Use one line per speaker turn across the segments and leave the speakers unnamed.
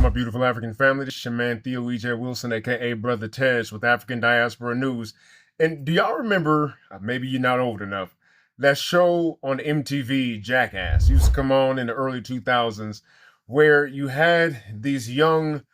my beautiful African family? This is your man Theo E.J. Wilson, aka Brother Tej, with African Diaspora News. And do y'all remember, maybe you're not old enough, that show on MTV, Jackass, used to come on in the early 2000s, where you had these young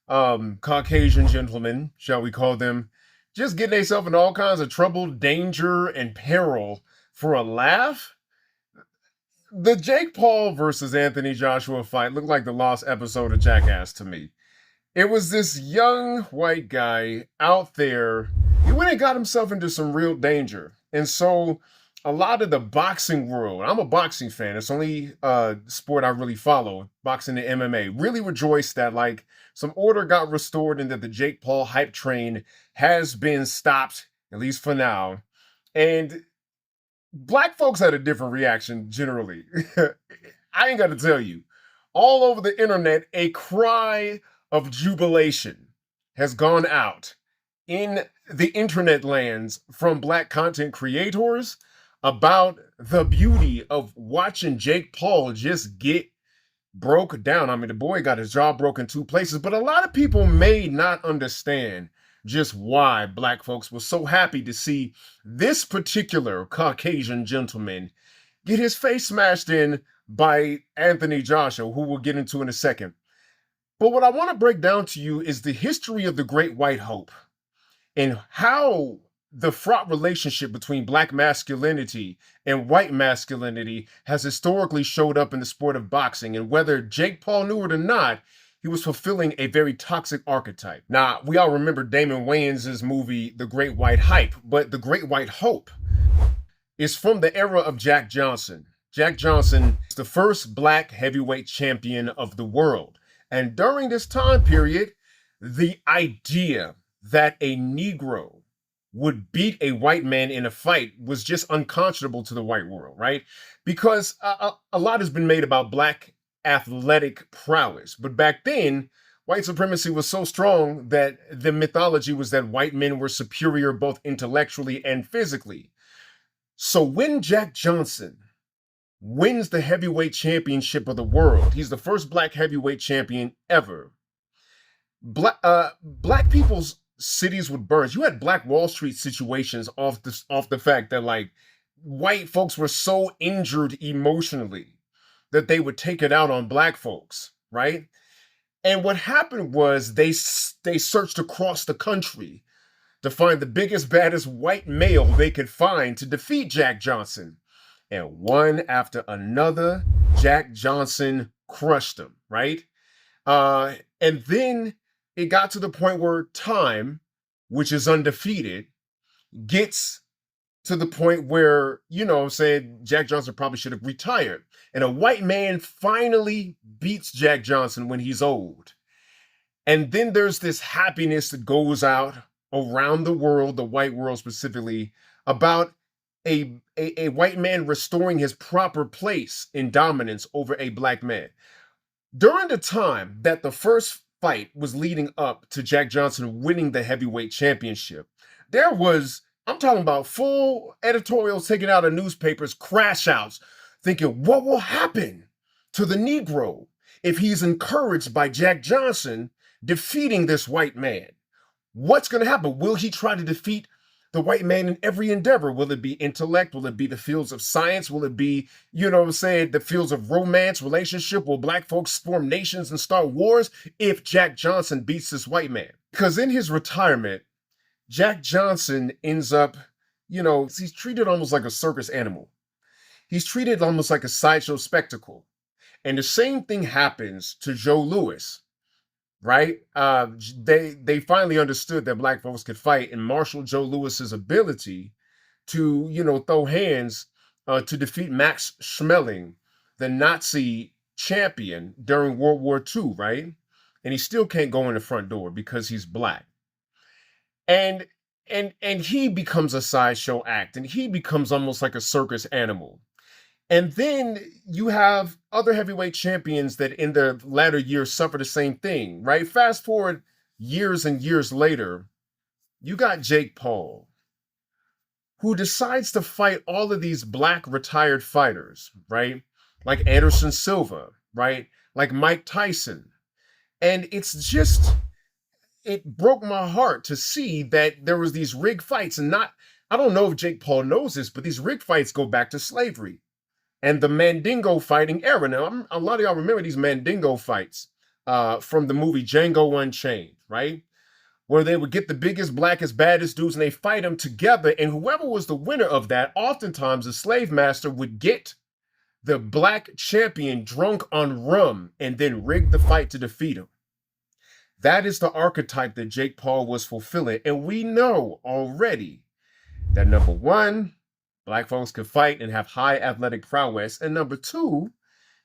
Caucasian gentlemen, shall we call them, just getting themselves in all kinds of trouble, danger, and peril for a laugh? The Jake Paul versus Anthony Joshua fight looked like the lost episode of Jackass to me. It was this young white guy out there. He went and got himself into some real danger. And so a lot of the boxing world, I'm a boxing fan. It's the only sport I really follow, boxing and MMA. Really rejoiced that like some order got restored and that the Jake Paul hype train has been stopped, at least for now. And Black folks had a different reaction generally. I ain't got to tell you. All over the internet, a cry of jubilation has gone out in the internet lands from Black content creators about the beauty of watching Jake Paul just get broke down. I mean, the boy got his jaw broken two places, but a lot of people may not understand just why Black folks were so happy to see this particular Caucasian gentleman get his face smashed in by Anthony Joshua, who we'll get into in a second. But what I want to break down to you is the history of the Great White Hope and how the fraught relationship between Black masculinity and white masculinity has historically showed up in the sport of boxing, and whether Jake Paul knew it or not, he was fulfilling a very toxic archetype. Now, we all remember Damon Wayans' movie, The Great White Hype, but The Great White Hope is from the era of Jack Johnson. Jack Johnson is the first Black heavyweight champion of the world. And during this time period, the idea that a Negro would beat a white man in a fight was just unconscionable to the white world, right? Because a lot has been made about Black athletic prowess. But back then, white supremacy was so strong that the mythology was that white men were superior both intellectually and physically. So when Jack Johnson wins the heavyweight championship of the world, he's the first Black heavyweight champion ever. Black people's cities would burn. You had Black Wall Street situations off the fact that like white folks were so injured emotionally that they would take it out on Black folks, right? And what happened was they searched across the country to find the biggest, baddest white male they could find to defeat Jack Johnson. And one after another, Jack Johnson crushed him, right? And then it got to the point where Time, which is undefeated, gets to the point where, you know, saying Jack Johnson probably should have retired. And a white man finally beats Jack Johnson when he's old. And then there's this happiness that goes out around the world, the white world specifically, about a white man restoring his proper place in dominance over a Black man. During the time that the first fight was leading up to Jack Johnson winning the heavyweight championship, there was, I'm talking about full editorials taken out of newspapers, crash outs, thinking, what will happen to the Negro if he's encouraged by Jack Johnson defeating this white man? What's going to happen? Will he try to defeat the white man in every endeavor? Will it be intellect? Will it be the fields of science? Will it be, you know what I'm saying, the fields of romance, relationship? Will Black folks form nations and start wars if Jack Johnson beats this white man? Because in his retirement, Jack Johnson ends up, you know, he's treated almost like a circus animal. He's treated almost like a sideshow spectacle. And the same thing happens to Joe Louis, right? They finally understood that Black folks could fight and marshal Joe Louis's ability to, you know, throw hands to defeat Max Schmeling, the Nazi champion during World War II, right? And he still can't go in the front door because he's Black. And he becomes a sideshow act, and he becomes almost like a circus animal. And then you have other heavyweight champions that in their latter years suffer the same thing, right? Fast forward years and years later, you got Jake Paul, who decides to fight all of these Black retired fighters, right? Like Anderson Silva, right? Like Mike Tyson. And it broke my heart to see that there was these rig fights. And not, I don't know if Jake Paul knows this, but these rig fights go back to slavery and the Mandingo fighting era. Now, a lot of y'all remember these Mandingo fights from the movie Django Unchained, right? Where they would get the biggest, blackest, baddest dudes and they fight them together. And whoever was the winner of that, oftentimes the slave master would get the black champion drunk on rum and then rig the fight to defeat him. That is the archetype that Jake Paul was fulfilling. And we know already that number one, black folks could fight and have high athletic prowess. And number two,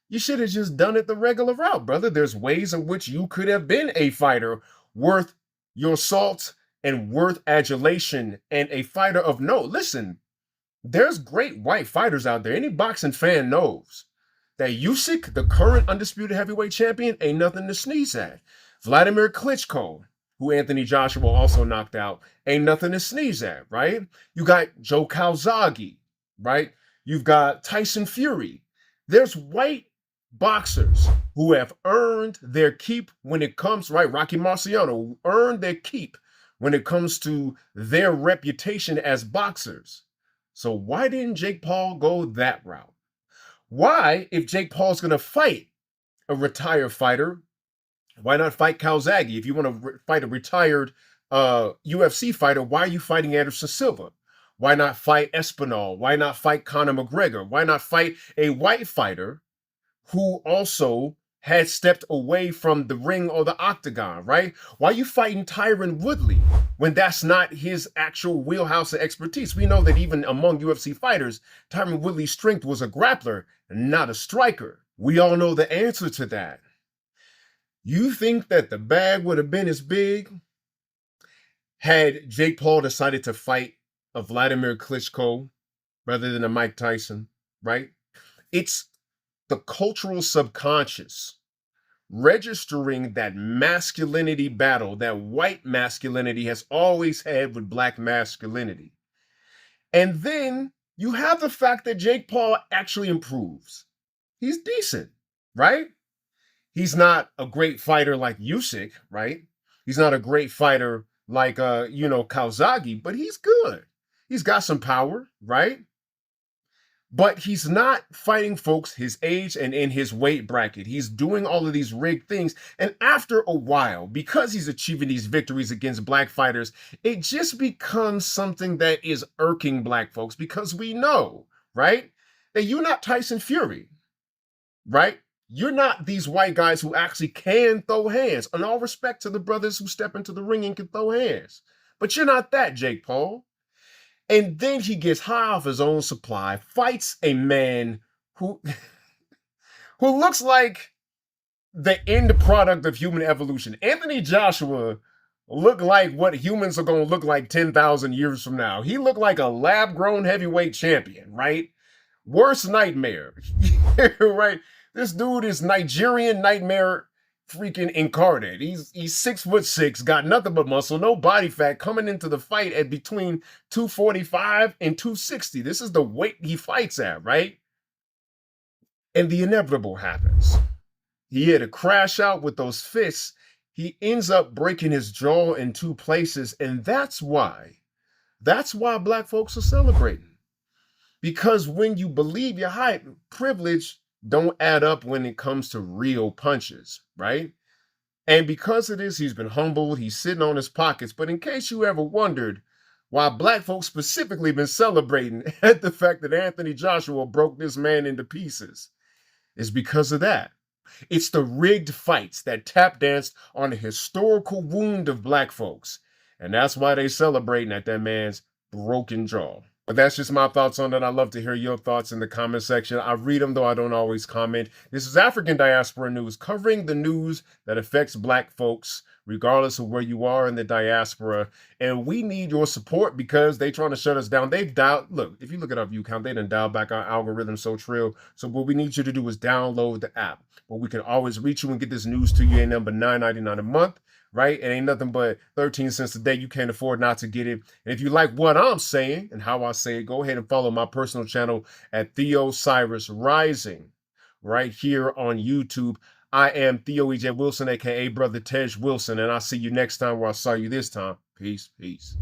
you should have just done it the regular route, brother. There's ways in which you could have been a fighter worth your salt and worth adulation and a fighter of note. Listen, there's great white fighters out there. Any boxing fan knows that Usyk, the current undisputed heavyweight champion, ain't nothing to sneeze at. Vladimir Klitschko, who Anthony Joshua also knocked out, ain't nothing to sneeze at, right? You got Joe Calzaghe, right? You've got Tyson Fury. There's white boxers who have earned their keep when it comes, right? Rocky Marciano earned their keep when it comes to their reputation as boxers. So why didn't Jake Paul go that route? Why, if Jake Paul's going to fight a retired fighter, why not fight Calzaghe? If you want to fight a retired UFC fighter, why are you fighting Anderson Silva? Why not fight Espinal? Why not fight Conor McGregor? Why not fight a white fighter who also had stepped away from the ring or the octagon, right? Why are you fighting Tyron Woodley when that's not his actual wheelhouse of expertise? We know that even among UFC fighters, Tyron Woodley's strength was a grappler, not a striker. We all know the answer to that. You think that the bag would have been as big had Jake Paul decided to fight a Vladimir Klitschko rather than a Mike Tyson, right? It's the cultural subconscious registering that masculinity battle that white masculinity has always had with black masculinity. And then you have the fact that Jake Paul actually improves. He's decent, right? He's not a great fighter like Usyk, right? He's not a great fighter like Calzaghe, but he's good. He's got some power, right? But he's not fighting folks his age and in his weight bracket. He's doing all of these rigged things. And after a while, because he's achieving these victories against black fighters, it just becomes something that is irking black folks because we know, right, that you're not Tyson Fury, right? You're not these white guys who actually can throw hands. And all respect to the brothers who step into the ring and can throw hands. But you're not that, Jake Paul. And then he gets high off his own supply, fights a man who looks like the end product of human evolution. Anthony Joshua looked like what humans are going to look like 10,000 years from now. He looked like a lab-grown heavyweight champion, right? Worst nightmare, right? This dude is Nigerian nightmare freaking incarnate. He's 6'6", got nothing but muscle, no body fat, coming into the fight at between 245 and 260. This is the weight he fights at, right? And the inevitable happens. He had a crash out with those fists. He ends up breaking his jaw in two places, and that's why black folks are celebrating. Because when you believe your hype, privilege don't add up when it comes to real punches, right? And because of this, he's been humbled. He's sitting on his pockets. But in case you ever wondered why black folks specifically been celebrating at the fact that Anthony Joshua broke this man into pieces, it's because of that. It's the rigged fights that tap danced on the historical wound of black folks. And that's why they celebrating at that man's broken jaw. But that's just my thoughts on that. I'd love to hear your thoughts in the comment section. I read them, though I don't always comment. This is African Diaspora News, covering the news that affects black folks, regardless of where you are in the diaspora. And we need your support because they're trying to shut us down. They've dialed, look, if you look at our view count, they done dialed back our algorithm so trill. So what we need you to do is download the app, where we can always reach you and get this news to you at number $9.99 a month. Right? It ain't nothing but 13 cents a day. You can't afford not to get it. And if you like what I'm saying and how I say it, go ahead and follow my personal channel at Theo Cyrus Rising right here on YouTube. I am Theo EJ Wilson, aka Brother Tej Wilson, and I'll see you next time where I saw you this time. Peace, peace.